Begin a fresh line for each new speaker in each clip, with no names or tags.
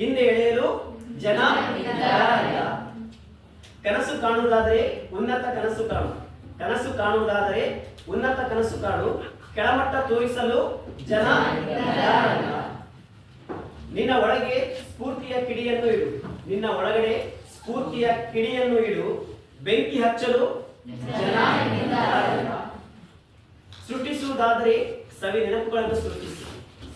ಹಿಂದೆ ಎಳೆಯಲು ಜನ ಇದ್ದಾರಲ್ಲ. ಕನಸು ಕಾಣುವುದಾದರೆ ಉನ್ನತ ಕನಸು ಕಾಣು. ಕನಸು ಕಾಣುವುದಾದರೆ ಉನ್ನತ ಕನಸು ಕಾಣು. ಕೆಳಮಟ್ಟ ತೋರಿಸಲು ಜನ ಇದ್ದಾರಲ್ಲ. ನಿನ್ನ ಒಳಗೆ ಸ್ಫೂರ್ತಿಯ ಕಿಡಿಯನ್ನು ಇಡು. ನಿನ್ನ ಒಳಗಡೆ ಸ್ಫೂರ್ತಿಯ ಕಿಡಿಯನ್ನು ಇಡು. ಬೆಂಕಿ ಹಚ್ಚಲು ಜನ ಇದ್ದಾರಲ್ಲ. ಸೃಷ್ಟಿಸುವುದಾದರೆ ಸವಿ ನೆನಪುಗಳನ್ನು ಸೃಷ್ಟಿಸು.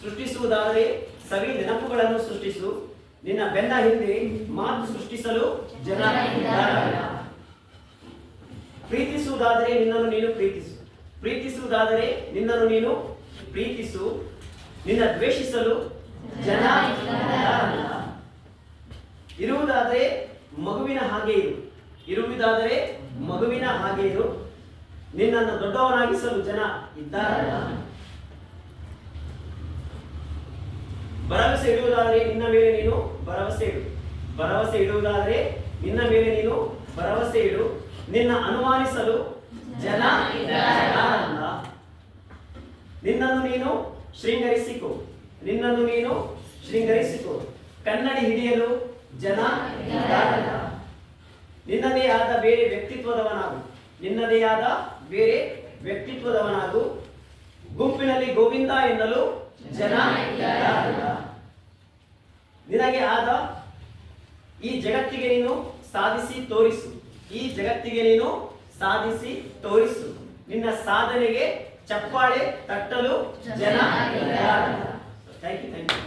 ಸೃಷ್ಟಿಸುವುದಾದರೆ ಸವಿ ನೆನಪುಗಳನ್ನು ಸೃಷ್ಟಿಸು. ನಿನ್ನ ಬೆನ್ನ ಹಿಂದೆ ಮಾತು ಸೃಷ್ಟಿಸಲು ಜನ ಇದ್ದಾರಲ್ಲ. ಪ್ರೀತಿಸುವುದಾದರೆ ನಿನ್ನನ್ನು ನೀನು ಪ್ರೀತಿಸು. ಪ್ರೀತಿಸುವುದಾದರೆ ನಿನ್ನನ್ನು ನೀನು ಪ್ರೀತಿಸು. ನಿನ್ನ ದ್ವೇಷಿಸಲು ಜನ ಇದ್ದಾರಲ್ಲ. ಇರುವುದಾದರೆ ಮಗುವಿನ ಹಾಗೆ ಇರು. ಇರುವುದಾದರೆ ಮಗುವಿನ ಹಾಗೆ ಇರು. ನಿನ್ನನ್ನು ದೊಡ್ಡವನಾಗಿಸಲು ಜನ ಇದ್ದಾರಲ್ಲ. ಭರವಸೆ ಇಡುವುದಾದರೆ ನಿನ್ನ ಮೇಲೆ ನೀನು ಭರವಸೆ ಇಡು. ಭರವಸೆ ಇಡುವುದಾದರೆ ನಿನ್ನ ಮೇಲೆ ನೀನು ಭರವಸೆ ಇಡು. ನಿನ್ನ ಅನುಮಾನಿಸಲು ಜನ ಇದ್ದಾರಲ್ಲ. ನಿನ್ನನ್ನು ನೀನು ಶೃಂಗರಿಸಿಕೋ. ನಿನ್ನನ್ನು ನೀನು ಶೃಂಗರಿಸಿಕೋ. ಕನ್ನಡಿ ಹಿಡಿಯಲು ಜನ ಇದ್ದಾರಲ್ಲ. ನಿನ್ನದೇ ಆದ ಬೇರೆ ವ್ಯಕ್ತಿತ್ವದವನಾಗು. ನಿನ್ನದೇ ಆದ ಬೇರೆ ವ್ಯಕ್ತಿತ್ವದವನಾಗು. ಗುಂಪಿನಲ್ಲಿ ಗೋವಿಂದ ಎನ್ನಲು ಜನ ಇದ್ದಾರಲ್ಲ. ನಿನಗೆ ಆದ ಈ ಜಗತ್ತಿಗೆ ನೀನು ಸಾಧಿಸಿ ತೋರಿಸು. ಈ ಜಗತ್ತಿಗೆ ನೀನು ಸಾಧಿಸಿ ತೋರಿಸು. ನಿನ್ನ ಸಾಧನೆಗೆ ಚಪ್ಪಾಳೆ ತಟ್ಟಲು ಜನ ಇದ್ದಾರಲ್ಲ. Thank you.